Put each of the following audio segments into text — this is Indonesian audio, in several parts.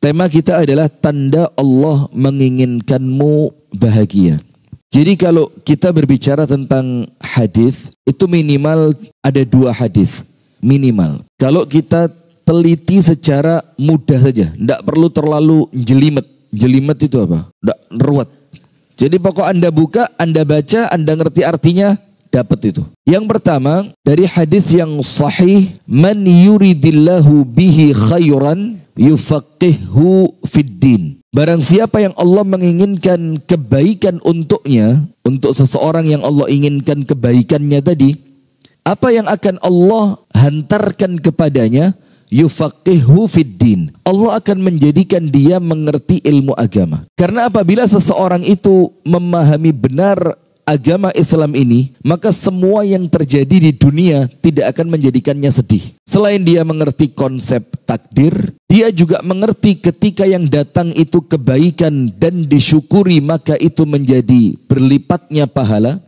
Tema kita adalah tanda Allah menginginkanmu bahagia. Jadi kalau kita berbicara tentang hadis, itu minimal ada 2 hadis. Minimal. Kalau kita teliti secara mudah saja, tidak perlu terlalu jelimet. Jelimet itu apa? Tidak ruwet. Jadi pokok Anda buka, Anda baca, Anda ngerti artinya, dapat itu. Yang pertama, dari hadis yang sahih, man yuridillahu bihi khairan yufaqihhu fiddin. Barang siapa yang Allah menginginkan kebaikan untuknya, untuk seseorang yang Allah inginkan kebaikannya tadi, apa yang akan Allah hantarkan kepadanya? Yufaqihhu fiddin. Allah akan menjadikan dia mengerti ilmu agama. Karena apabila seseorang itu memahami benar agama Islam ini, maka semua yang terjadi di dunia tidak akan menjadikannya sedih. Selain dia mengerti konsep takdir, dia juga mengerti ketika yang datang itu kebaikan dan disyukuri, maka itu menjadi berlipatnya pahala.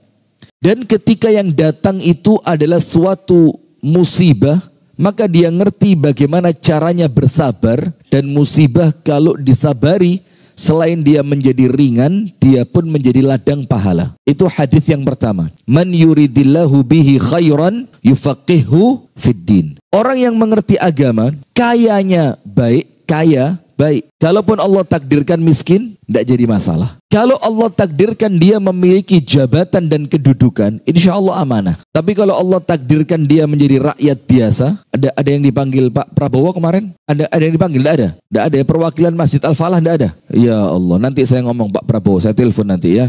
Dan ketika yang datang itu adalah suatu musibah, maka dia ngerti bagaimana caranya bersabar, dan musibah kalau disabari, selain dia menjadi ringan, dia pun menjadi ladang pahala. Itu hadis yang pertama. Man yuridillahu bihi khairan yufaqihhu fiddin. Orang yang mengerti agama, kayanya baik, kaya baik. Kalaupun Allah takdirkan miskin, tidak jadi masalah. Kalau Allah takdirkan dia memiliki jabatan dan kedudukan, insya Allah amanah. Tapi kalau Allah takdirkan dia menjadi rakyat biasa, ada yang dipanggil Pak Prabowo kemarin? Ada yang dipanggil? Tidak ada. Tidak ada ya, perwakilan Masjid Al-Falah tidak ada. Ya Allah, nanti saya ngomong Pak Prabowo, saya telepon nanti ya.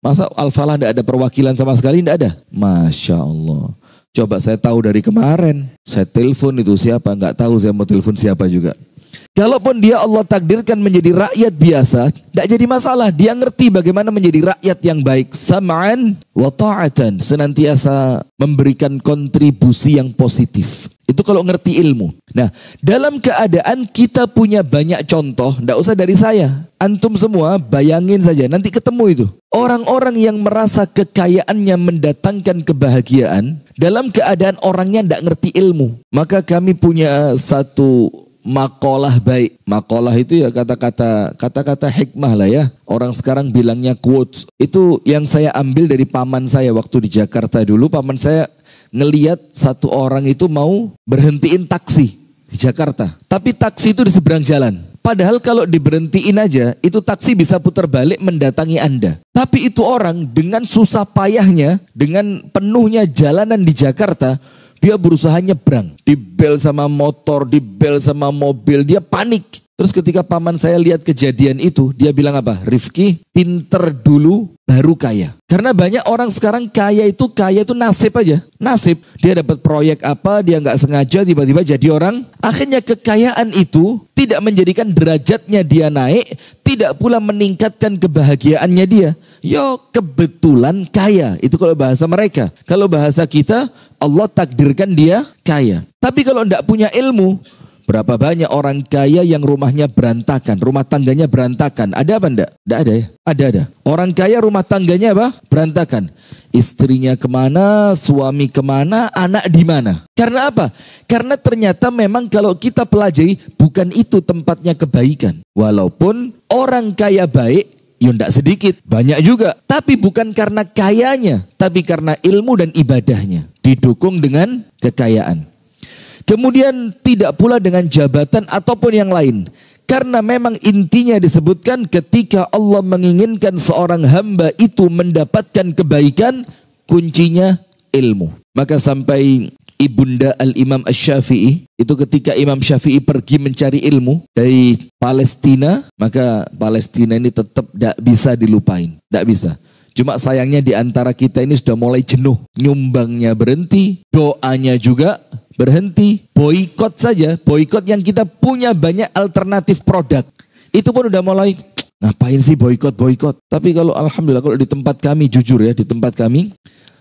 Masa Al-Falah tidak ada perwakilan sama sekali? Tidak ada. Masya Allah. Coba saya tahu dari kemarin, saya telepon itu siapa? Nggak tahu saya mau telepon siapa juga. Kalaupun dia Allah takdirkan menjadi rakyat biasa, tidak jadi masalah. Dia ngerti bagaimana menjadi rakyat yang baik. Sam'an wa ta'atan. Senantiasa memberikan kontribusi yang positif. Itu kalau ngerti ilmu. Nah, dalam keadaan kita punya banyak contoh, tidak usah dari saya. Antum semua bayangin saja, nanti ketemu itu. Orang-orang yang merasa kekayaannya mendatangkan kebahagiaan, dalam keadaan orangnya tidak ngerti ilmu. Maka kami punya satu makalah baik. Makalah itu ya kata-kata hikmah lah ya. Orang sekarang bilangnya quotes. Itu yang saya ambil dari paman saya waktu di Jakarta dulu. Paman saya ngelihat satu orang itu mau berhentiin taksi di Jakarta. Tapi taksi itu di seberang jalan. Padahal kalau diberhentiin aja, itu taksi bisa putar balik mendatangi Anda. Tapi itu orang dengan susah payahnya, dengan penuhnya jalanan di Jakarta, dia berusaha nyebrang, dibel sama motor, dibel sama mobil, dia panik. Terus ketika paman saya lihat kejadian itu, dia bilang apa? Rifki, pinter dulu baru kaya. Karena banyak orang sekarang kaya itu nasib aja. Nasib, dia dapat proyek apa, dia nggak sengaja tiba-tiba jadi orang. Akhirnya kekayaan itu tidak menjadikan derajatnya dia naik, tidak pula meningkatkan kebahagiaannya dia. Yo, kebetulan kaya. Itu kalau bahasa mereka. Kalau bahasa kita, Allah takdirkan dia kaya. Tapi kalau tidak punya ilmu, berapa banyak orang kaya yang rumahnya berantakan, rumah tangganya berantakan. Ada apa enggak? Enggak ada ya? Ada. Orang kaya rumah tangganya apa? Berantakan. Istrinya kemana, suami kemana, anak di mana? Karena apa? Karena ternyata memang kalau kita pelajari, bukan itu tempatnya kebaikan. Walaupun orang kaya baik, ya enggak sedikit, banyak juga. Tapi bukan karena kayanya, tapi karena ilmu dan ibadahnya. Didukung dengan kekayaan. Kemudian tidak pula dengan jabatan ataupun yang lain. Karena memang intinya disebutkan ketika Allah menginginkan seorang hamba itu mendapatkan kebaikan, kuncinya ilmu. Maka sampai ibunda Al-Imam Asy-Syafi'i, itu ketika Imam Syafi'i pergi mencari ilmu dari Palestina, maka Palestina ini tetap tidak bisa dilupain. Tidak bisa. Cuma sayangnya di antara kita ini sudah mulai jenuh. Nyumbangnya berhenti, doanya juga berhenti, boikot saja, boikot yang kita punya banyak alternatif produk. Itu pun udah mulai, ngapain sih boikot? Tapi kalau alhamdulillah, kalau di tempat kami, jujur ya, di tempat kami,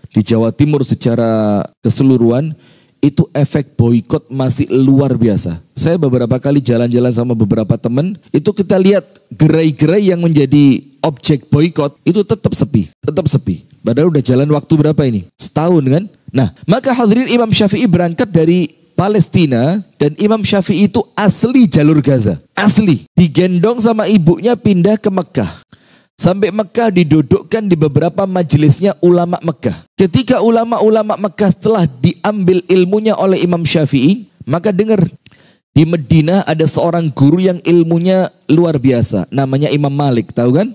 di Jawa Timur secara keseluruhan, itu efek boikot masih luar biasa. Saya beberapa kali jalan-jalan sama beberapa teman, itu kita lihat gerai-gerai yang menjadi objek boikot, itu tetap sepi. Padahal udah jalan waktu berapa ini? Setahun kan? Nah, maka hadirin Imam Syafi'i berangkat dari Palestina dan Imam Syafi'i itu asli jalur Gaza. Asli. Digendong sama ibunya pindah ke Mekah. Sampai Mekah didudukkan di beberapa majelisnya ulama Mekah. Ketika ulama-ulama Mekah telah diambil ilmunya oleh Imam Syafi'i, maka dengar, di Madinah ada seorang guru yang ilmunya luar biasa. Namanya Imam Malik, tahu kan?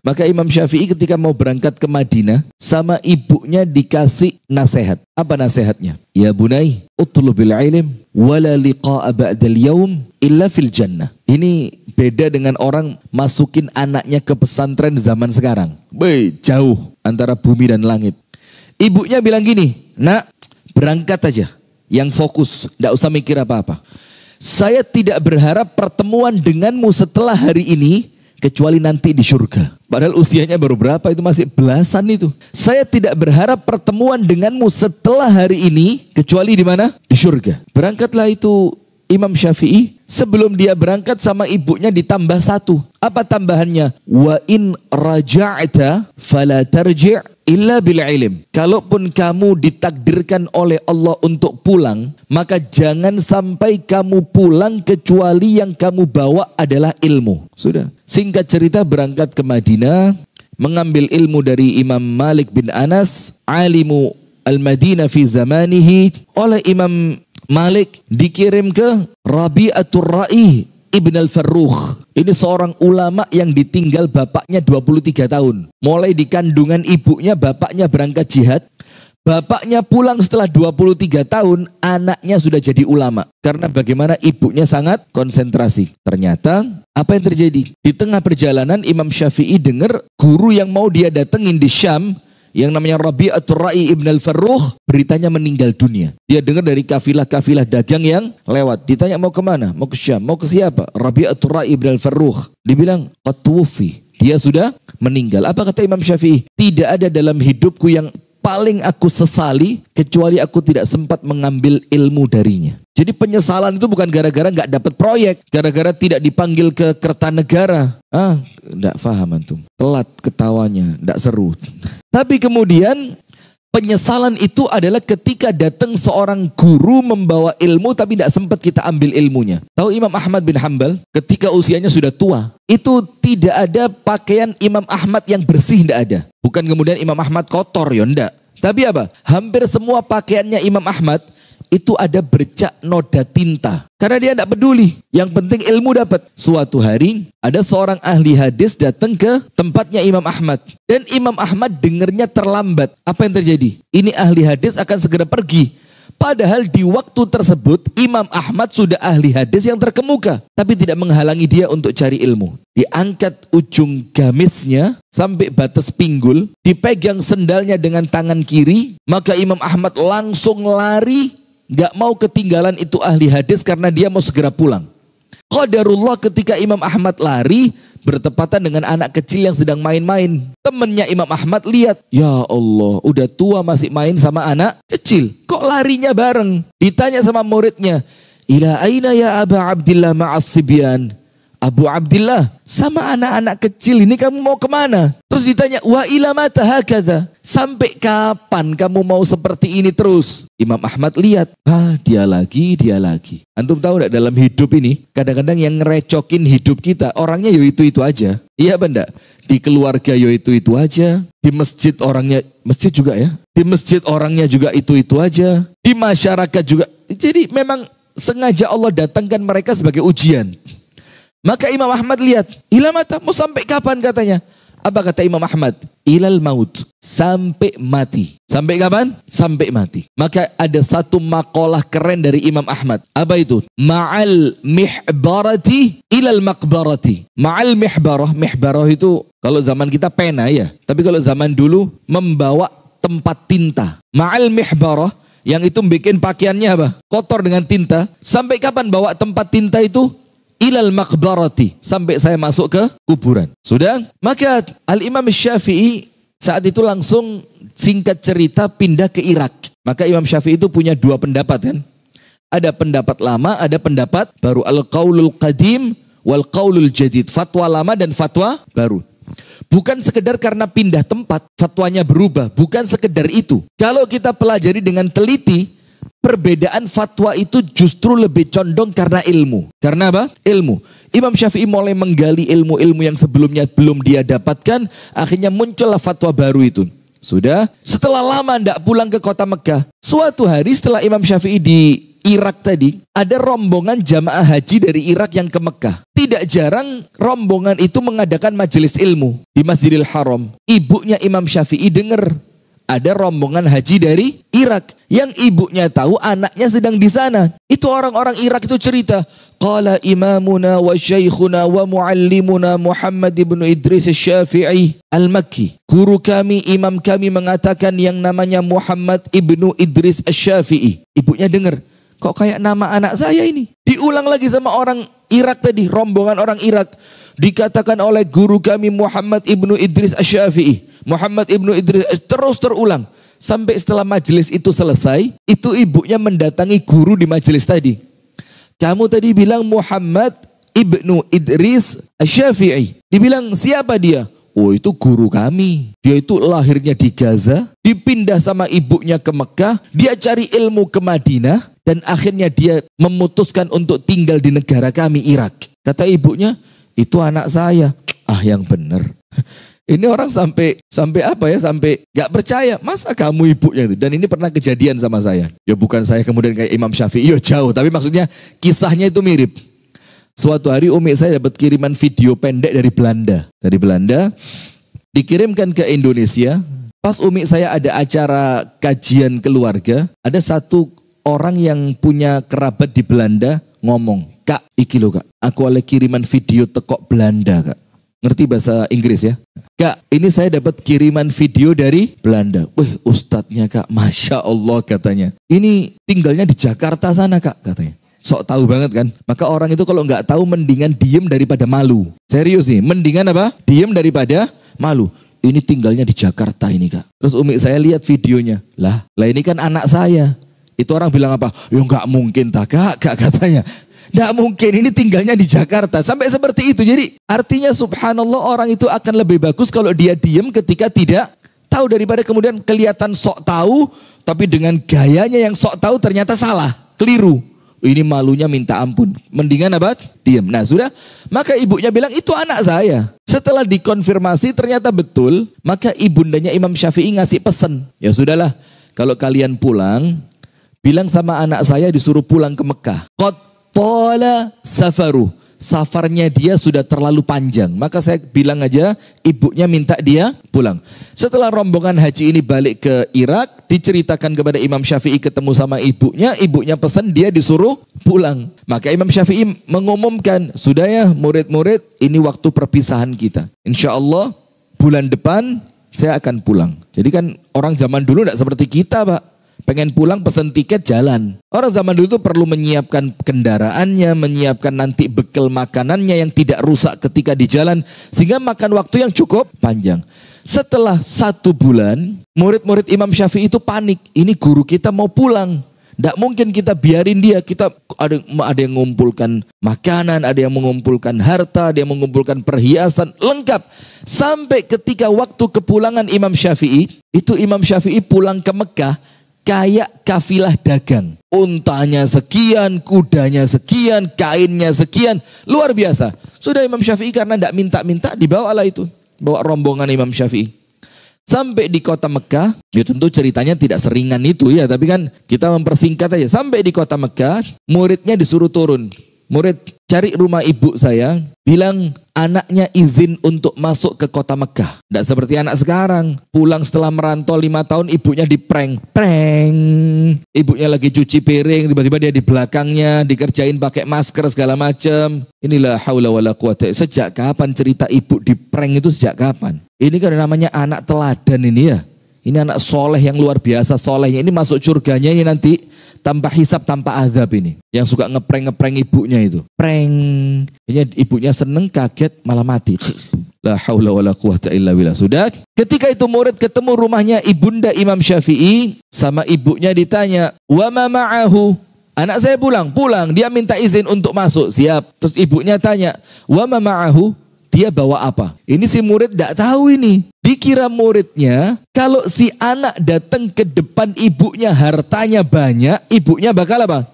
Maka Imam Syafi'i ketika mau berangkat ke Madinah, sama ibunya dikasih nasihat. Apa nasihatnya? Ya bunai, utlubil ilm, wala liqa'a ba'dal yawm, illa fil jannah. Ini beda dengan orang masukin anaknya ke pesantren zaman sekarang. Jauh antara bumi dan langit. Ibunya bilang gini, nak, berangkat aja. Yang fokus, tidak usah mikir apa-apa. Saya tidak berharap pertemuan denganmu setelah hari ini, kecuali nanti di surga. Padahal usianya baru berapa, itu masih belasan itu. Saya tidak berharap pertemuan denganmu setelah hari ini, kecuali di mana? Di surga. Berangkatlah itu Imam Syafi'i. Sebelum dia berangkat sama ibunya ditambah satu. Apa tambahannya? Wa in raja'ta fala tarji' illa bil ilm. Kalaupun kamu ditakdirkan oleh Allah untuk pulang, maka jangan sampai kamu pulang kecuali yang kamu bawa adalah ilmu. Sudah. Singkat cerita berangkat ke Madinah, mengambil ilmu dari Imam Malik bin Anas, alimu al-Madinah fi zamanihi. Oleh Imam Malik dikirim ke Rabi'atul Ra'i Ibn al-Farrukh. Ini seorang ulama yang ditinggal bapaknya 23 tahun. Mulai di kandungan ibunya bapaknya berangkat jihad. Bapaknya pulang setelah 23 tahun, anaknya sudah jadi ulama. Karena bagaimana ibunya sangat konsentrasi. Ternyata apa yang terjadi? Di tengah perjalanan Imam Syafi'i dengar guru yang mau dia datengin di Syam, yang namanya Rabi'atul Ra'i Ibn al-Farrukh, beritanya meninggal dunia. Dia dengar dari kafilah-kafilah dagang yang lewat. Ditanya mau kemana? Mau ke Syam. Mau ke siapa? Rabi'atul Ra'i Ibn al-Farrukh. Dibilang, qad tuwfi. Dia sudah meninggal. Apa kata Imam Syafi'i? Tidak ada dalam hidupku yang paling aku sesali kecuali aku tidak sempat mengambil ilmu darinya. Jadi penyesalan itu bukan gara-gara nggak dapat proyek, gara-gara tidak dipanggil ke Kertanegara. Nggak paham antum. Telat ketawanya, nggak seru. Tapi kemudian penyesalan itu adalah ketika datang seorang guru membawa ilmu tapi tidak sempat kita ambil ilmunya. Tahu Imam Ahmad bin Hanbal ketika usianya sudah tua, itu tidak ada pakaian Imam Ahmad yang bersih, tidak ada. Bukan kemudian Imam Ahmad kotor, ya enggak. Tapi apa? Hampir semua pakaiannya Imam Ahmad itu ada bercak noda tinta. Karena dia tidak peduli. Yang penting ilmu dapat. Suatu hari ada seorang ahli hadis datang ke tempatnya Imam Ahmad. Dan Imam Ahmad dengernya terlambat. Apa yang terjadi? Ini ahli hadis akan segera pergi. Padahal di waktu tersebut Imam Ahmad sudah ahli hadis yang terkemuka. Tapi tidak menghalangi dia untuk cari ilmu. Diangkat ujung gamisnya sampai batas pinggul. Dipegang sendalnya dengan tangan kiri. Maka Imam Ahmad langsung lari. Gak mau ketinggalan itu ahli hadis karena dia mau segera pulang. Qadarullah ketika Imam Ahmad lari bertepatan dengan anak kecil yang sedang main-main. Temennya Imam Ahmad lihat, ya Allah, udah tua masih main sama anak kecil. Kok larinya bareng? Ditanya sama muridnya, ila aina ya Aba Abdillah ma'as sibyan? Abu Abdillah, sama anak-anak kecil ini kamu mau kemana? Terus ditanya, wa ila mata hakadha? Sampai kapan kamu mau seperti ini terus? Imam Ahmad lihat, dia lagi. Antum tahu enggak dalam hidup ini, kadang-kadang yang ngerecokin hidup kita, orangnya yo itu aja. Iya benda, di keluarga yo itu aja. Di masjid orangnya, masjid juga ya. Di masjid orangnya juga itu aja. Di masyarakat juga. Jadi memang sengaja Allah datangkan mereka sebagai ujian. Maka Imam Ahmad lihat, ila mata, mau sampai kapan katanya? Apa kata Imam Ahmad? Ilal maut, sampai mati. Sampai kapan? Sampai mati. Maka ada satu makalah keren dari Imam Ahmad. Apa itu? Ma'al mihbarati ilal maqbarati. Ma'al mihbarah itu kalau zaman kita pena ya. Tapi kalau zaman dulu membawa tempat tinta. Ma'al mihbarah, yang itu bikin pakaiannya apa? Kotor dengan tinta. Sampai kapan bawa tempat tinta itu? Ilal maqbarati, sampai saya masuk ke kuburan. Sudah? Maka Al-Imam Syafi'i saat itu langsung singkat cerita pindah ke Irak. Maka Imam Syafi'i itu punya dua pendapat kan. Ada pendapat lama, ada pendapat baru. Al-qaulul qadim wal qaulul jadid. Fatwa lama dan fatwa baru. Bukan sekedar karena pindah tempat fatwanya berubah. Bukan sekedar itu. Kalau kita pelajari dengan teliti, perbedaan fatwa itu justru lebih condong karena ilmu. Karena apa? Ilmu. Imam Syafi'i mulai menggali ilmu-ilmu yang sebelumnya belum dia dapatkan, akhirnya muncullah fatwa baru itu. Sudah, setelah lama tidak pulang ke kota Mekah, suatu hari setelah Imam Syafi'i di Irak tadi, ada rombongan jamaah haji dari Irak yang ke Mekah. Tidak jarang rombongan itu mengadakan majelis ilmu di Masjidil Haram. Ibunya Imam Syafi'i dengar ada rombongan haji dari Irak yang ibunya tahu anaknya sedang di sana. Itu orang-orang Irak itu cerita, qala imamuna wa syaikhuna wa muallimuna Muhammad ibn Idris Asy-Syafi'i Al-Makki. Guru kami, imam kami mengatakan yang namanya Muhammad ibnu Idris Asy-Syafi'i. Ibunya dengar, kok kayak nama anak saya ini? Diulang lagi sama orang Irak tadi, rombongan orang Irak. Dikatakan oleh guru kami Muhammad ibnu Idris Asy-Syafi'i. Muhammad ibnu Idris, terus terulang. Sampai setelah majelis itu selesai, itu ibunya mendatangi guru di majelis tadi. Kamu tadi bilang Muhammad ibnu Idris Asy-Syafi'i. Dibilang siapa dia? Oh, itu guru kami. Dia itu lahirnya di Gaza, dipindah sama ibunya ke Mekah, dia cari ilmu ke Madinah, dan akhirnya dia memutuskan untuk tinggal di negara kami, Irak. Kata ibunya, itu anak saya. Ah, yang benar. Ini orang sampai apa ya, sampai gak percaya. Masa kamu ibunya itu? Dan ini pernah kejadian sama saya. Ya bukan saya kemudian kayak Imam Syafi'i, ya jauh. Tapi maksudnya kisahnya itu mirip. Suatu hari umi saya dapat kiriman video pendek dari Belanda. Dari Belanda, dikirimkan ke Indonesia. Pas umi saya ada acara kajian keluarga, ada satu orang yang punya kerabat di Belanda ngomong, Kak, iki lho Kak, aku oleh kiriman video tekok Belanda Kak. Ngerti bahasa Inggris ya? Kak, ini saya dapat kiriman video dari Belanda. Wih, ustadznya Kak, Masya Allah katanya. Ini tinggalnya di Jakarta sana Kak katanya. Sok tahu banget kan? Maka orang itu kalau nggak tahu mendingan diem daripada malu. Serius nih, mendingan apa? Diem daripada malu. Ini tinggalnya di Jakarta ini Kak. Terus umi saya lihat videonya. Lah ini kan anak saya. Itu orang bilang apa? Ya nggak mungkin tak Kak katanya. Nggak mungkin, ini tinggalnya di Jakarta. Sampai seperti itu. Jadi artinya subhanallah orang itu akan lebih bagus kalau dia diem ketika tidak tahu daripada kemudian kelihatan sok tahu tapi dengan gayanya yang sok tahu ternyata salah, keliru. Ini malunya minta ampun. Mendingan apa? Diem. Nah sudah, maka ibunya bilang itu anak saya. Setelah dikonfirmasi ternyata betul, maka ibundanya Imam Syafi'i ngasih pesan. Ya sudahlah, kalau kalian pulang, bilang sama anak saya disuruh pulang ke Mekah. Qad tala safaru. Safarnya dia sudah terlalu panjang. Maka saya bilang aja ibunya minta dia pulang. Setelah rombongan haji ini balik ke Irak, diceritakan kepada Imam Syafi'i ketemu sama ibunya. Ibunya pesan dia disuruh pulang. Maka Imam Syafi'i mengumumkan, sudah ya murid-murid, ini waktu perpisahan kita. Insya Allah bulan depan saya akan pulang. Jadi kan orang zaman dulu tidak seperti kita Pak. Pengen pulang pesen tiket jalan. Orang zaman dulu itu perlu menyiapkan kendaraannya, menyiapkan nanti bekal makanannya yang tidak rusak ketika di jalan. Sehingga makan waktu yang cukup panjang. Setelah 1 bulan, murid-murid Imam Syafi'i itu panik. Ini guru kita mau pulang. Tidak mungkin kita biarin dia. Kita ada yang mengumpulkan makanan, ada yang mengumpulkan harta, ada yang mengumpulkan perhiasan, lengkap. Sampai ketika waktu kepulangan Imam Syafi'i, itu Imam Syafi'i pulang ke Mekah kayak kafilah dagang. Untanya sekian, kudanya sekian, kainnya sekian. Luar biasa. Sudah Imam Syafi'i karena tidak minta-minta, dibawalah itu. Bawa rombongan Imam Syafi'i. Sampai di kota Mekah, ya tentu ceritanya tidak seringan itu ya. Tapi kan kita mempersingkat aja. Sampai di kota Mekah, muridnya disuruh turun. Murid cari rumah ibu saya, bilang anaknya izin untuk masuk ke kota Mekah. Tidak seperti anak sekarang, pulang setelah merantau 5 tahun ibunya diprank. Ibunya lagi cuci piring, tiba-tiba dia di belakangnya, dikerjain pakai masker segala macam. Inilah haula wala quwata. Sejak kapan cerita ibu diprank itu sejak kapan? Ini kan namanya anak teladan ini ya. Ini anak soleh yang luar biasa solehnya. Ini masuk surganya ini nanti tanpa hisab, tanpa azab ini. Yang suka ngeprank ibunya itu. Prank. Ini ibunya seneng, kaget, malah mati. La haula wala quwata illa billah. Sudah. Ketika itu murid ketemu rumahnya ibunda Imam Syafi'i. Sama ibunya ditanya. Wa ma ma'ahu. Anak saya pulang. Dia minta izin untuk masuk. Siap. Terus ibunya tanya. Wa ma ma'ahu. dia bawa apa? Ini si murid tidak tahu ini. Dikira muridnya, kalau si anak datang ke depan ibunya hartanya banyak, ibunya bakal apa?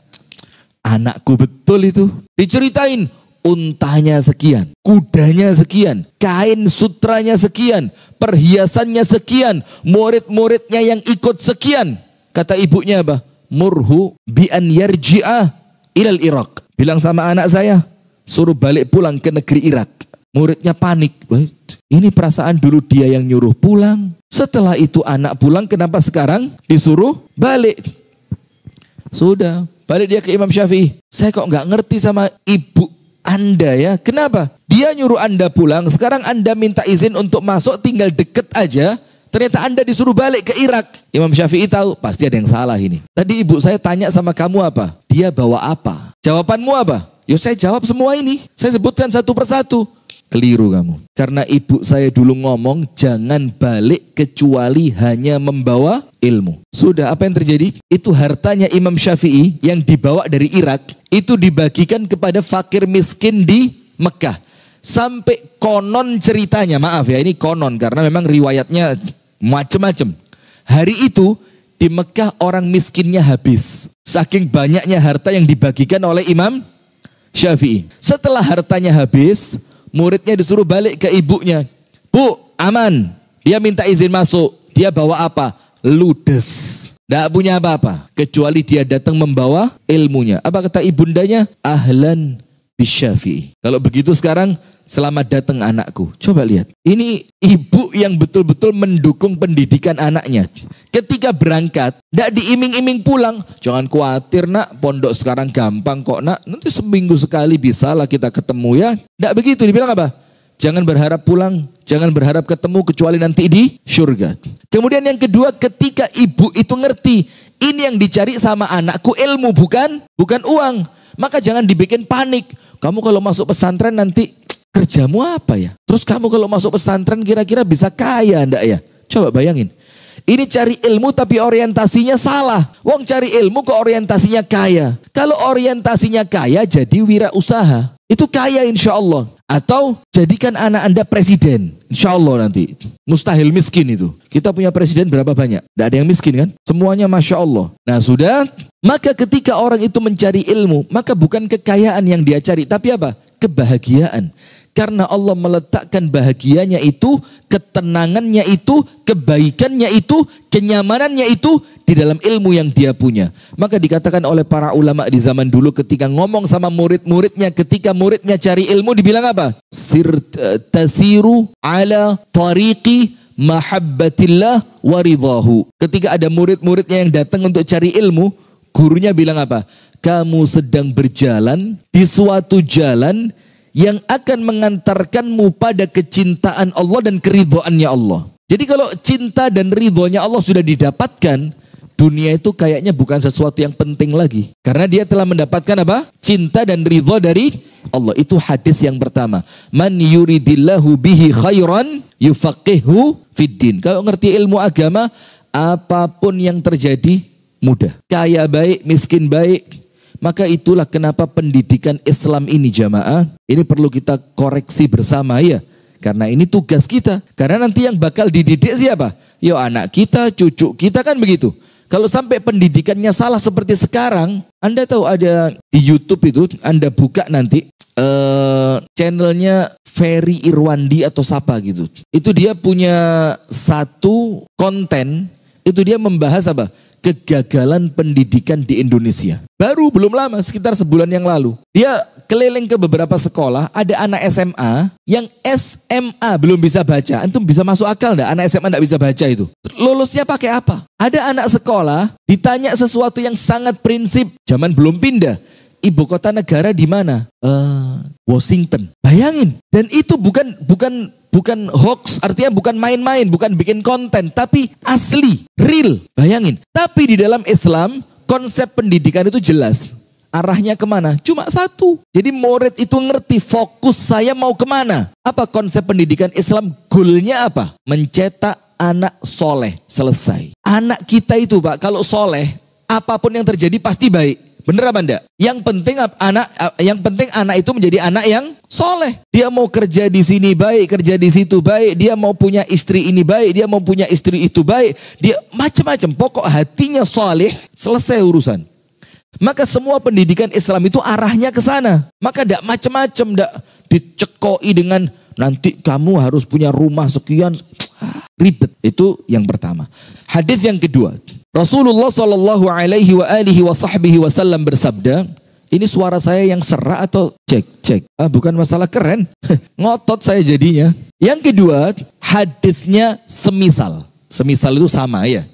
Anakku betul itu. Diceritain, untanya sekian, kudanya sekian, kain sutranya sekian, perhiasannya sekian, murid-muridnya yang ikut sekian. Kata ibunya apa? Murhu bi an yarji'ah ilal Irak. Bilang sama anak saya, suruh balik pulang ke negeri Irak. Muridnya panik. Ini perasaan dulu dia yang nyuruh pulang. Setelah itu anak pulang, kenapa sekarang disuruh balik? Sudah, balik dia ke Imam Syafi'i. Saya kok nggak ngerti sama ibu Anda ya. Kenapa? Dia nyuruh Anda pulang, sekarang Anda minta izin untuk masuk, tinggal deket aja. Ternyata Anda disuruh balik ke Irak. Imam Syafi'i tahu, pasti ada yang salah ini. Tadi ibu saya tanya sama kamu apa? Dia bawa apa? Jawabanmu apa? Yo saya jawab semua ini. Saya sebutkan satu persatu. Keliru kamu. Karena ibu saya dulu ngomong, jangan balik kecuali hanya membawa ilmu. Sudah, apa yang terjadi? Itu hartanya Imam Syafi'i yang dibawa dari Irak, itu dibagikan kepada fakir miskin di Mekah. Sampai konon ceritanya, maaf ya ini konon karena memang riwayatnya macam-macam. Hari itu di Mekah orang miskinnya habis. Saking banyaknya harta yang dibagikan oleh Imam Syafi'i. Setelah hartanya habis, muridnya disuruh balik ke ibunya. Bu, aman. Dia minta izin masuk. Dia bawa apa? Ludes. Tidak punya apa-apa. Kecuali dia datang membawa ilmunya. Apa kata ibundanya? Ahlan bisyafi'i. Kalau begitu sekarang, selamat datang anakku. Coba lihat. Ini ibu yang betul-betul mendukung pendidikan anaknya. Ketika berangkat, tidak diiming-iming pulang. Jangan khawatir nak, pondok sekarang gampang kok nak. Nanti seminggu sekali bisa lah kita ketemu ya. Tidak begitu, dibilang apa? Jangan berharap pulang, jangan berharap ketemu kecuali nanti di surga. Kemudian yang kedua, ketika ibu itu ngerti, ini yang dicari sama anakku ilmu bukan uang. Maka jangan dibikin panik. Kamu kalau masuk pesantren nanti kerjamu apa ya? Terus kamu kalau masuk pesantren kira-kira bisa kaya enggak ya? Coba bayangin. Ini cari ilmu tapi orientasinya salah. Wong cari ilmu kok orientasinya kaya. Kalau orientasinya kaya jadi wirausaha. Itu kaya insya Allah. Atau jadikan anak Anda presiden. Insya Allah nanti. Mustahil miskin itu. Kita punya presiden berapa banyak? Tidak ada yang miskin kan? Semuanya Masya Allah. Nah sudah. Maka ketika orang itu mencari ilmu, maka bukan kekayaan yang dia cari. Tapi apa? Kebahagiaan. Karena Allah meletakkan bahagianya itu, ketenangannya itu, kebaikannya itu, kenyamanannya itu di dalam ilmu yang dia punya. Maka dikatakan oleh para ulama di zaman dulu ketika ngomong sama murid-muridnya, ketika muridnya cari ilmu dibilang apa? Tasiru ala tariqi mahabbatillah waridahu. Ketika ada murid-muridnya yang datang untuk cari ilmu, gurunya bilang apa? Kamu sedang berjalan di suatu jalan yang akan mengantarkanmu pada kecintaan Allah dan keridhoannya Allah. Jadi kalau cinta dan ridhonya Allah sudah didapatkan, dunia itu kayaknya bukan sesuatu yang penting lagi. Karena dia telah mendapatkan apa? Cinta dan ridho dari Allah. Itu hadis yang pertama. Man yuridillahu bihi khairan yufaqihu fiddin. Kalau ngerti ilmu agama, apapun yang terjadi mudah. Kaya baik, miskin baik. Maka itulah kenapa pendidikan Islam ini jamaah, ini perlu kita koreksi bersama ya. Karena ini tugas kita. Karena nanti yang bakal dididik siapa? Yo anak kita, cucu kita kan begitu. Kalau sampai pendidikannya salah seperti sekarang, Anda tahu ada di YouTube itu, Anda buka nanti channelnya Ferry Irwandi atau siapa gitu. Itu dia punya satu konten, itu dia membahas apa? Kegagalan pendidikan di Indonesia. Baru belum lama, sekitar sebulan yang lalu. Dia keliling ke beberapa sekolah, ada anak SMA yang SMA belum bisa baca. Antum bisa masuk akal enggak anak SMA enggak bisa baca itu? Lulusnya pakai apa? Ada anak sekolah ditanya sesuatu yang sangat prinsip, zaman belum pindah. Ibu kota negara di mana? Washington. Bayangin. Dan itu bukan hoax, artinya bukan main-main, bukan bikin konten, tapi asli, real. Bayangin. Tapi di dalam Islam, konsep pendidikan itu jelas. Arahnya kemana? Cuma satu. Jadi murid itu ngerti fokus saya mau kemana. Apa konsep pendidikan Islam? Goalnya apa? Mencetak anak soleh. Selesai. Anak kita itu Pak, kalau soleh, apapun yang terjadi pasti baik. Bener apa enggak? Yang penting anak itu menjadi anak yang soleh. Dia mau kerja di sini baik, kerja di situ baik, dia mau punya istri ini baik, dia mau punya istri itu baik, dia macam-macam. Pokok hatinya soleh, selesai urusan. Maka semua pendidikan Islam itu arahnya ke sana. Maka enggak macam-macam, enggak dicekoi dengan nanti kamu harus punya rumah sekian. Ribet. Itu yang pertama. Hadis yang kedua, Rasulullah Shallallahu Alaihi Wasallam bersabda, ini suara saya yang serak atau cek? Bukan masalah keren, ngotot saya jadinya. Yang kedua, hadisnya semisal itu sama ya.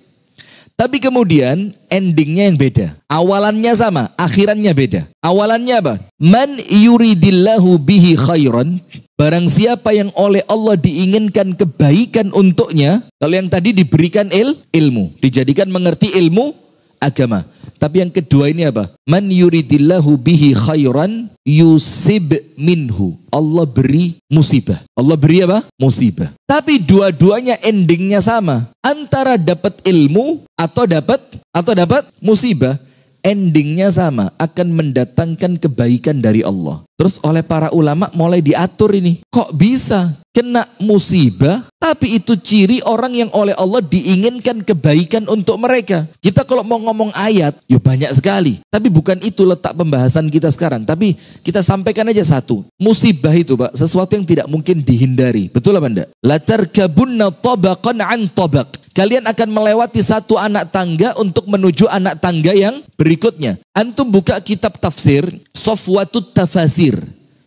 Tapi kemudian endingnya yang beda. Awalannya sama, akhirannya beda. Awalannya apa? Man yuridillahu bihi khairan. Barang siapa yang oleh Allah diinginkan kebaikan untuknya. Kalau yang tadi diberikan ilmu, dijadikan mengerti ilmu agama. Tapi yang kedua ini apa? Man yuridillahu bihi khairan yusib minhu. Allah beri musibah. Allah beri apa? Musibah. Tapi dua-duanya endingnya sama. Antara dapat ilmu atau dapat musibah, endingnya sama, akan mendatangkan kebaikan dari Allah. Terus oleh para ulama mulai diatur ini. Kok bisa kena musibah, tapi itu ciri orang yang oleh Allah diinginkan kebaikan untuk mereka. Kita kalau mau ngomong ayat, ya banyak sekali. Tapi bukan itu letak pembahasan kita sekarang. Tapi kita sampaikan aja satu. Musibah itu Pak, sesuatu yang tidak mungkin dihindari. Betul apa enggak? Latarkabunna tabaqan an tabaq. Kalian akan melewati satu anak tangga untuk menuju anak tangga yang berikutnya. Antum buka kitab tafsir Safwatut Tafasir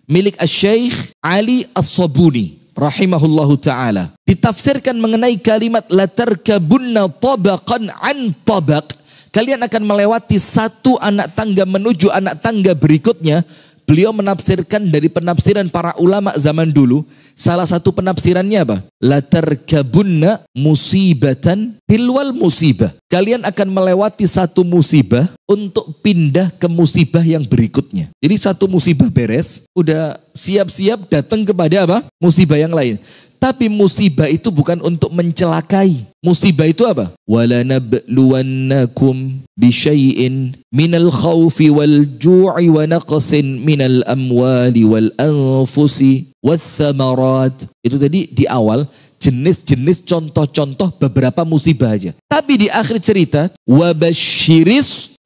milik Asy-Syaikh Ali As-Sabuni rahimahullahu taala. Ditafsirkan mengenai kalimat latarkabunna tabaqan an tabaq. Kalian akan melewati satu anak tangga menuju anak tangga berikutnya. Beliau menafsirkan dari penafsiran para ulama zaman dulu. Salah satu penafsirannya apa? Latarkabunna musibatan tilwal musibah. Kalian akan melewati satu musibah untuk pindah ke musibah yang berikutnya. Jadi satu musibah beres, udah siap-siap datang kepada apa? Musibah yang lain. Tapi musibah itu bukan untuk mencelakai. Musibah itu apa? وَلَنَبْلُوَنَّكُمْ بِشَيْءٍ مِنَ الْخَوْفِ وَالْجُوعِ وَنَقْصٍ مِنَ الْأَمْوَالِ وَالْأَنْفُسِ وَالثَّمَرَاتِ. Itu tadi di awal jenis-jenis contoh-contoh beberapa musibah aja. Tapi di akhir cerita وَبَشِّرِسْ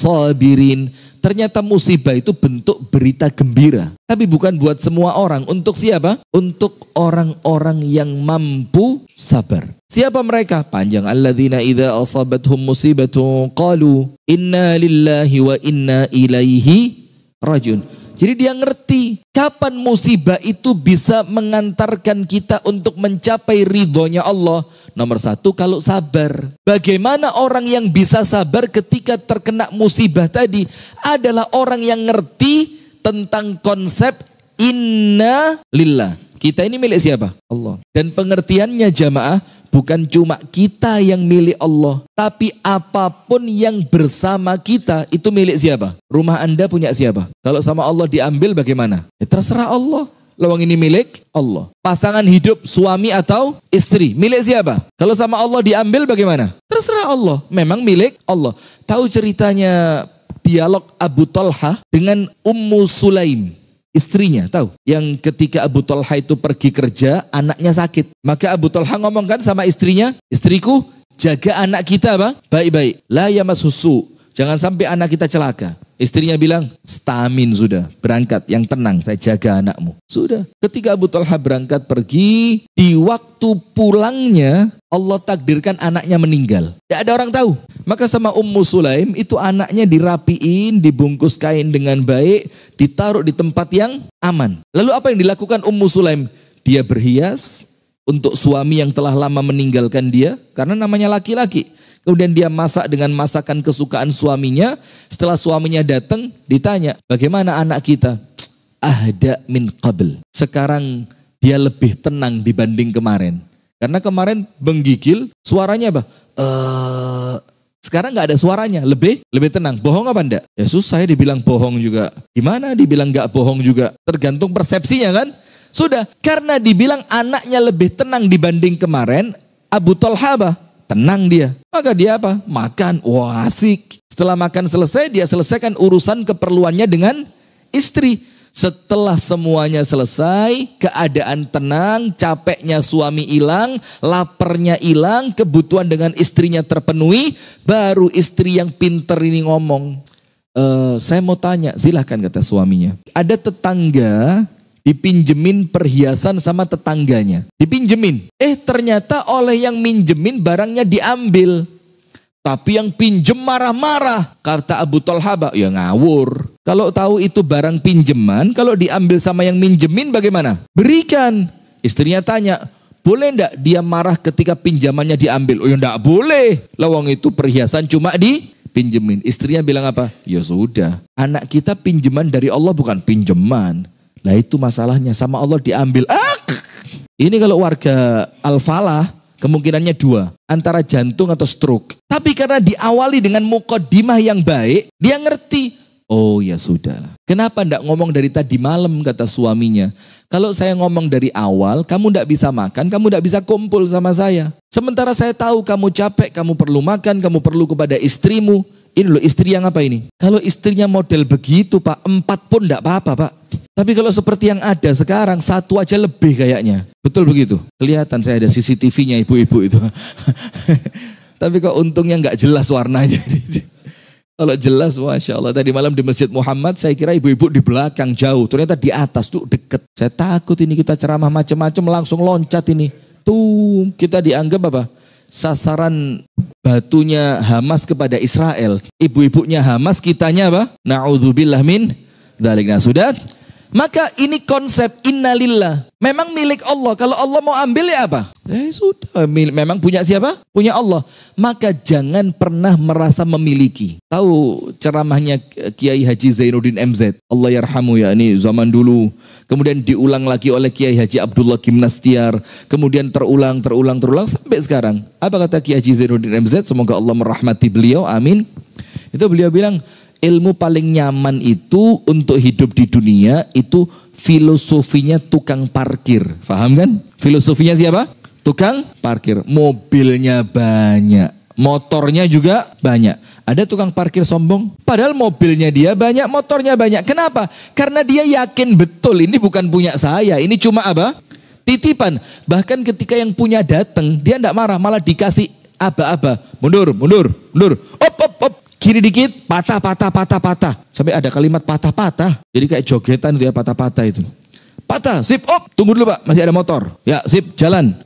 صَابِرِينَ. Ternyata musibah itu bentuk berita gembira. Tapi bukan buat semua orang. Untuk siapa? Untuk orang-orang yang mampu sabar. Siapa mereka? Panjang. Alladzina idza asabathum musibatun qalu inna lillahi wa inna ilaihi rajiun. Jadi dia ngerti kapan musibah itu bisa mengantarkan kita untuk mencapai ridhonya Allah. Nomor satu, kalau sabar. Bagaimana orang yang bisa sabar ketika terkena musibah tadi? Adalah orang yang ngerti tentang konsep inna lillah. Kita ini milik siapa? Allah. Dan pengertiannya jamaah, bukan cuma kita yang milik Allah, tapi apapun yang bersama kita itu milik siapa? Rumah Anda punya siapa? Kalau sama Allah diambil bagaimana? Ya terserah Allah. Lawang ini milik Allah. Pasangan hidup suami atau istri milik siapa? Kalau sama Allah diambil bagaimana? Terserah Allah. Memang milik Allah. Tahu ceritanya dialog Abu Talha dengan Ummu Sulaim, istrinya, tahu? Yang ketika Abu Talha itu pergi kerja, anaknya sakit. Maka Abu Talha ngomong kan sama istrinya, istriku jaga anak kita apa? Baik-baik. La yamassusu. Jangan sampai anak kita celaka. Istrinya bilang, stamin sudah, berangkat, yang tenang, saya jaga anakmu. Sudah, ketika Abu Talha berangkat pergi, di waktu pulangnya, Allah takdirkan anaknya meninggal. Tidak ada orang tahu. Maka sama Ummu Sulaim, itu anaknya dirapiin, dibungkus kain dengan baik, ditaruh di tempat yang aman. Lalu apa yang dilakukan Ummu Sulaim? Dia berhias untuk suami yang telah lama meninggalkan dia, karena namanya laki-laki. Kemudian dia masak dengan masakan kesukaan suaminya. Setelah suaminya datang, ditanya, bagaimana anak kita? Ahda min qabl. Sekarang dia lebih tenang dibanding kemarin. Karena kemarin menggigil, suaranya apa? Sekarang nggak ada suaranya, lebih tenang. Bohong apa enggak? Ya susah ya dibilang bohong juga. Gimana dibilang nggak bohong juga? Tergantung persepsinya kan? Sudah, karena dibilang anaknya lebih tenang dibanding kemarin, Abu Talha apa? Tenang dia. Maka dia apa? Makan. Wah asik. Setelah makan selesai, dia selesaikan urusan keperluannya dengan istri. Setelah semuanya selesai, keadaan tenang, capeknya suami hilang, laparnya hilang, kebutuhan dengan istrinya terpenuhi, baru istri yang pinter ini ngomong. Saya mau tanya, silahkan kata suaminya. Ada tetangga dipinjemin perhiasan sama tetangganya. Dipinjemin. Ternyata oleh yang minjemin barangnya diambil. Tapi yang pinjem marah-marah. Kata Abu Talha, ya ngawur. Kalau tahu itu barang pinjeman, kalau diambil sama yang minjemin bagaimana? Berikan. Istrinya tanya, boleh enggak dia marah ketika pinjamannya diambil? Oh ya enggak boleh. Lawang itu perhiasan cuma dipinjemin. Istrinya bilang apa? Ya sudah. Anak kita pinjeman dari Allah bukan pinjeman. Lah itu masalahnya, sama Allah diambil. Ini kalau warga Al-Falah, kemungkinannya dua, antara jantung atau stroke. Tapi karena diawali dengan mukaddimah yang baik, dia ngerti. Oh ya sudah. Kenapa enggak ngomong dari tadi malam, kata suaminya. Kalau saya ngomong dari awal, kamu enggak bisa makan, kamu enggak bisa kumpul sama saya. Sementara saya tahu kamu capek, kamu perlu makan, kamu perlu kepada istrimu. Ini loh istri yang apa ini? Kalau istrinya model begitu Pak, 4 pun enggak apa-apa Pak. Tapi kalau seperti yang ada sekarang, 1 aja lebih kayaknya. Betul begitu? Kelihatan saya ada CCTV-nya ibu-ibu itu. Tapi kok untungnya nggak jelas warnanya. Kalau jelas, Masya Allah. Tadi malam di Masjid Muhammad, saya kira ibu-ibu di belakang jauh. Ternyata di atas tuh deket. Saya takut ini kita ceramah macam-macam langsung loncat ini. Tuh kita dianggap apa? Sasaran batunya Hamas kepada Israel. Ibu-ibunya Hamas, kitanya apa? Na'udzubillah min dzalik. Nah sudah. Maka ini konsep innalillah. Memang milik Allah. Kalau Allah mau ambil ya apa? Sudah. Memang punya siapa? Punya Allah. Maka jangan pernah merasa memiliki. Tahu ceramahnya Kiai Haji Zainuddin MZ. Allah yarhamu ya. Ini zaman dulu. Kemudian diulang lagi oleh Kiai Haji Abdullah Gimnastiar. Kemudian terulang sampai sekarang. Apa kata Kiai Haji Zainuddin MZ? Semoga Allah merahmati beliau. Amin. Itu beliau bilang, ilmu paling nyaman itu untuk hidup di dunia itu filosofinya tukang parkir. Paham kan? Filosofinya siapa? Tukang parkir. Mobilnya banyak, motornya juga banyak. Ada tukang parkir sombong, padahal mobilnya dia banyak, motornya banyak. Kenapa? Karena dia yakin betul ini bukan punya saya, ini cuma apa? Titipan. Bahkan ketika yang punya datang, dia tidak marah, malah dikasih aba-aba. Mundur. Op. Kiri dikit, patah. Sampai ada kalimat patah-patah. Jadi kayak jogetan itu ya, patah-patah itu. Patah, sip, op, tunggu dulu Pak, masih ada motor. Ya, sip, jalan.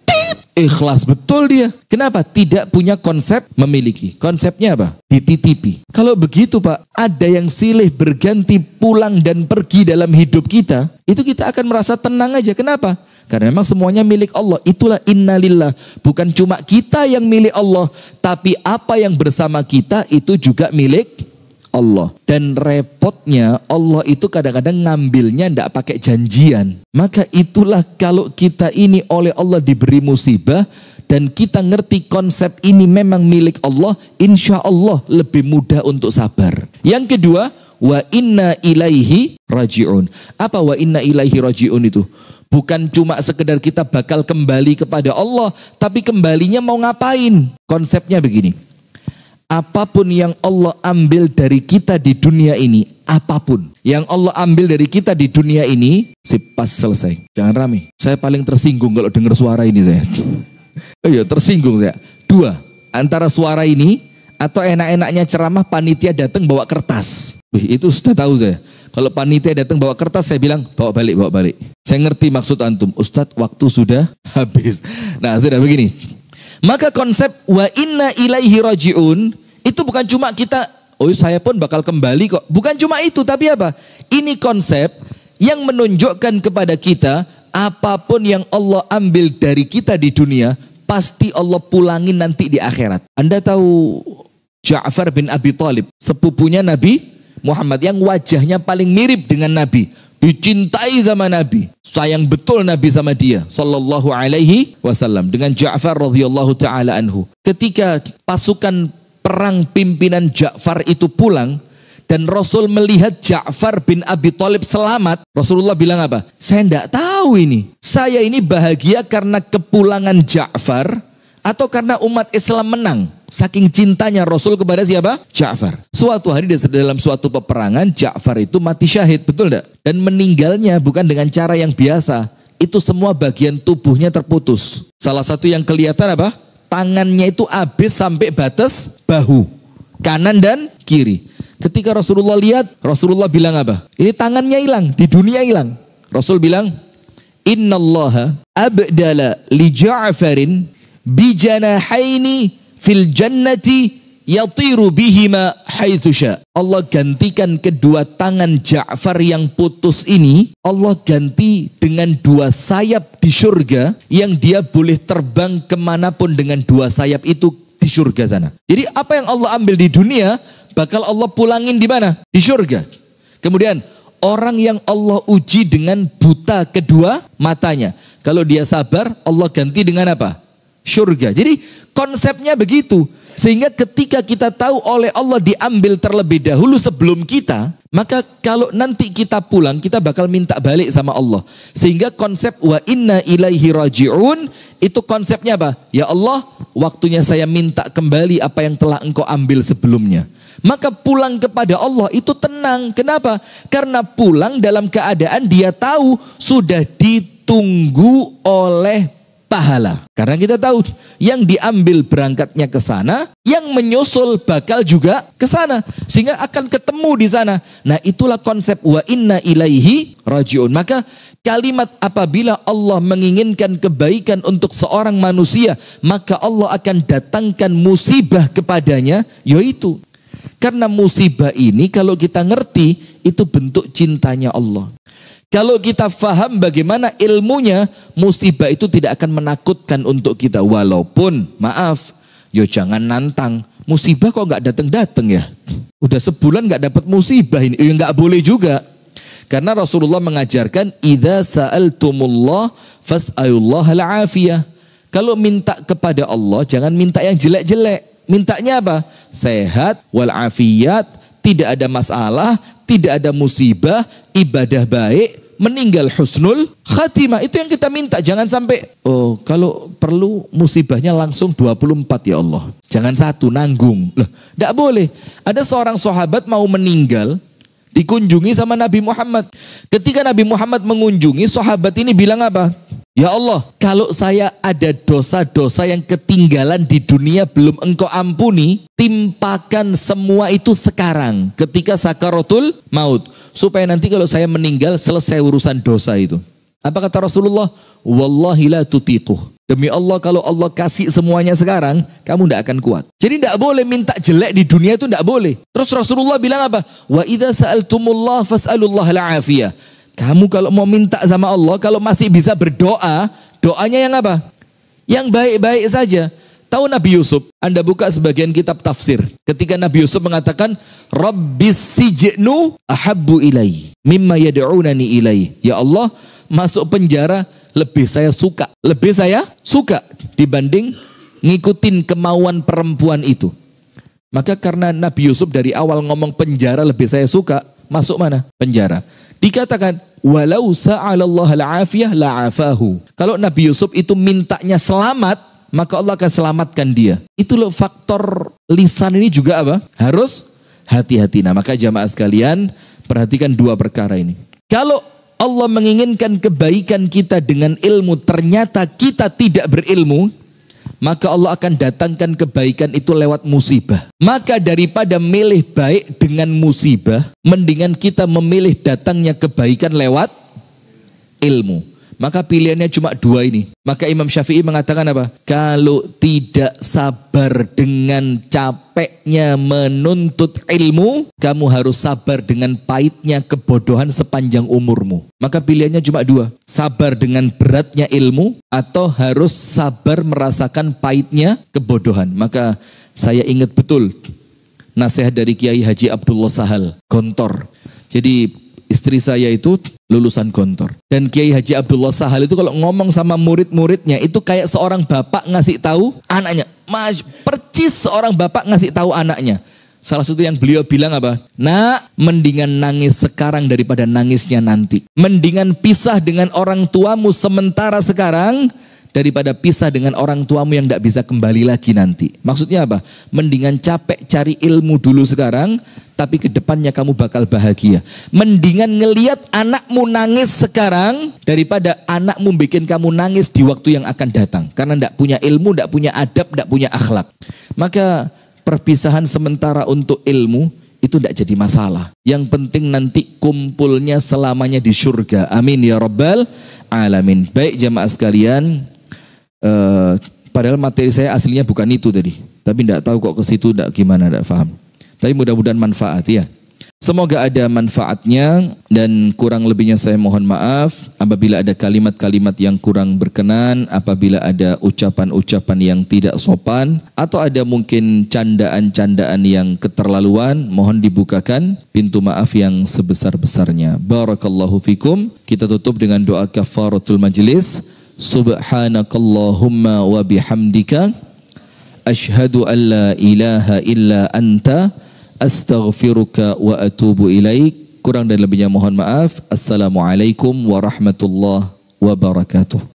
Ikhlas betul dia. Kenapa? Tidak punya konsep memiliki. Konsepnya apa? Dititipi. Kalau begitu Pak, ada yang silih berganti pulang dan pergi dalam hidup kita, itu kita akan merasa tenang aja. Kenapa? Karena memang semuanya milik Allah. Itulah innalillah. Bukan cuma kita yang milik Allah, tapi apa yang bersama kita itu juga milik Allah. Dan repotnya Allah itu kadang-kadang ngambilnya tidak pakai janjian. Maka itulah kalau kita ini oleh Allah diberi musibah dan kita ngerti konsep ini memang milik Allah, insya Allah lebih mudah untuk sabar. Yang kedua, wa inna ilaihi raji'un. Apa wa inna ilaihi raji'un itu? Bukan cuma sekedar kita bakal kembali kepada Allah, tapi kembalinya mau ngapain? Konsepnya begini. Apapun yang Allah ambil dari kita di dunia ini, apapun yang Allah ambil dari kita di dunia ini, pas selesai. Jangan rame. Saya paling tersinggung kalau dengar suara ini saya. Oh iya, tersinggung saya. 2, antara suara ini atau enak-enaknya ceramah panitia datang bawa kertas. Itu sudah tahu saya. Kalau panitia datang bawa kertas, saya bilang bawa balik. Saya ngerti maksud antum. Ustadz, waktu sudah habis. Nah, sudah begini. Maka konsep wa inna ilaihi raji'un itu bukan cuma kita, oh saya pun bakal kembali kok. Bukan cuma itu, tapi apa? Ini konsep yang menunjukkan kepada kita apapun yang Allah ambil dari kita di dunia, pasti Allah pulangin nanti di akhirat. Anda tahu Ja'far bin Abi Thalib, sepupunya Nabi Muhammad yang wajahnya paling mirip dengan Nabi, dicintai sama Nabi, sayang betul Nabi sama dia sallallahu alaihi wasallam. Dengan Ja'far radhiyallahu taala anhu, ketika pasukan perang pimpinan Ja'far itu pulang dan Rasul melihat Ja'far bin Abi Thalib selamat, Rasulullah bilang apa? Saya tidak tahu ini, saya ini bahagia karena kepulangan Ja'far atau karena umat Islam menang. Saking cintanya Rasul kepada siapa? Ja'far. Suatu hari dalam suatu peperangan, Ja'far itu mati syahid, betul tidak? Dan meninggalnya bukan dengan cara yang biasa. Itu semua bagian tubuhnya terputus. Salah satu yang kelihatan apa? Tangannya itu habis sampai batas bahu. Kanan dan kiri. Ketika Rasulullah lihat, Rasulullah bilang apa? Ini tangannya hilang, di dunia hilang. Rasul bilang, Innallaha abdala li Ja'farin bijanahaini fil jannati yatiru bihima haitsu sya. Allah gantikan kedua tangan Ja'far yang putus ini, Allah ganti dengan dua sayap di surga yang dia boleh terbang kemanapun dengan dua sayap itu di surga sana. Jadi apa yang Allah ambil di dunia bakal Allah pulangin di mana? Di surga. Kemudian orang yang Allah uji dengan buta kedua matanya, kalau dia sabar Allah ganti dengan apa? Surga. Jadi konsepnya begitu. Sehingga ketika kita tahu oleh Allah diambil terlebih dahulu sebelum kita, maka kalau nanti kita pulang kita bakal minta balik sama Allah. Sehingga konsep wa inna ilaihi raji'un itu konsepnya apa? Ya Allah, waktunya saya minta kembali apa yang telah engkau ambil sebelumnya. Maka pulang kepada Allah itu tenang. Kenapa? Karena pulang dalam keadaan dia tahu sudah ditunggu oleh pahala. Karena kita tahu yang diambil berangkatnya ke sana, yang menyusul bakal juga ke sana, sehingga akan ketemu di sana. Nah, itulah konsep wa inna ilaihi rajiun. Maka kalimat apabila Allah menginginkan kebaikan untuk seorang manusia, maka Allah akan datangkan musibah kepadanya, yaitu karena musibah ini kalau kita ngerti itu bentuk cintanya Allah. Kalau kita faham bagaimana ilmunya, musibah itu tidak akan menakutkan untuk kita. Walaupun, maaf, yo jangan nantang. Musibah kok nggak datang-datang ya? Udah sebulan nggak dapat musibah ini, ya nggak boleh juga. Karena Rasulullah mengajarkan, idza sa'altumullah fas'alullah al-afiyah. Kalau minta kepada Allah, jangan minta yang jelek-jelek. Mintanya apa? Sehat, wal-afiyat, tidak ada masalah, tidak ada musibah, ibadah baik, meninggal husnul khatimah. Itu yang kita minta. Jangan sampai, oh kalau perlu musibahnya langsung 24 ya Allah. Jangan satu, nanggung. Loh, tidak boleh. Ada seorang sahabat mau meninggal, dikunjungi sama Nabi Muhammad. Ketika Nabi Muhammad mengunjungi, sahabat ini bilang apa? Ya Allah, kalau saya ada dosa-dosa yang ketinggalan di dunia belum engkau ampuni, timpakan semua itu sekarang ketika sakaratul maut, supaya nanti kalau saya meninggal selesai urusan dosa itu. Apa kata Rasulullah? Wallahi la tutiquh. Demi Allah, kalau Allah kasih semuanya sekarang, kamu tidak akan kuat. Jadi tidak boleh minta jelek di dunia, itu tidak boleh. Terus Rasulullah bilang apa? Wa idza sa'altumullah fas'alullah al-afiyah. Kamu kalau mau minta sama Allah, kalau masih bisa berdoa, doanya yang apa? Yang baik-baik saja. Tahu Nabi Yusuf? Anda buka sebagian kitab tafsir. Ketika Nabi Yusuf mengatakan, Rabbis sijnu ahabbu ilai, mimma yad'unani ilai. Ya Allah, masuk penjara lebih saya suka. Lebih saya suka dibanding ngikutin kemauan perempuan itu. Maka karena Nabi Yusuf dari awal ngomong penjara lebih saya suka, masuk mana? Penjara. Dikatakan, walau sa'alallah al-afiyah la'afahu. Kalau Nabi Yusuf itu mintanya selamat, maka Allah akan selamatkan dia. Itu loh faktor lisan ini juga apa? Harus hati-hati. Nah, maka jamaah sekalian, perhatikan dua perkara ini. Kalau Allah menginginkan kebaikan kita dengan ilmu, ternyata kita tidak berilmu, maka Allah akan datangkan kebaikan itu lewat musibah. Maka daripada milih baik dengan musibah, mendingan kita memilih datangnya kebaikan lewat ilmu. Maka pilihannya cuma dua ini. Maka Imam Syafi'i mengatakan apa? Kalau tidak sabar dengan capeknya menuntut ilmu, kamu harus sabar dengan pahitnya kebodohan sepanjang umurmu. Maka pilihannya cuma dua. Sabar dengan beratnya ilmu, atau harus sabar merasakan pahitnya kebodohan. Maka saya ingat betul nasihat dari Kiai Haji Abdullah Sahal, Gontor. Jadi istri saya itu lulusan Gontor. Dan Kiai Haji Abdullah Sahal itu kalau ngomong sama murid-muridnya itu kayak seorang bapak ngasih tahu anaknya. Percis seorang bapak ngasih tahu anaknya. Salah satu yang beliau bilang apa? Nak, mendingan nangis sekarang daripada nangisnya nanti. Mendingan pisah dengan orang tuamu sementara sekarang daripada pisah dengan orang tuamu yang tidak bisa kembali lagi nanti. Maksudnya apa? Mendingan capek cari ilmu dulu sekarang, tapi ke depannya kamu bakal bahagia. Mendingan ngelihat anakmu nangis sekarang daripada anakmu bikin kamu nangis di waktu yang akan datang. Karena tidak punya ilmu, tidak punya adab, tidak punya akhlak. Maka perpisahan sementara untuk ilmu itu tidak jadi masalah. Yang penting nanti kumpulnya selamanya di surga. Amin ya rabbal alamin. Baik jamaah sekalian. Padahal materi saya aslinya bukan itu tadi, tapi tidak tahu kok ke situ, tidak gimana, tidak paham. Tapi mudah-mudahan manfaat ya. Semoga ada manfaatnya, dan kurang lebihnya saya mohon maaf apabila ada kalimat-kalimat yang kurang berkenan, apabila ada ucapan-ucapan yang tidak sopan, atau ada mungkin candaan-candaan yang keterlaluan, mohon dibukakan pintu maaf yang sebesar-besarnya. Barakallahu fikum. Kita tutup dengan doa kafaratul majlis. Subhanakallahumma wa bihamdika ashhadu an la ilaha illa anta astaghfiruka wa atubu ilaik. Kurang dan lebihnya mohon maaf. Assalamualaikum warahmatullahi wabarakatuh.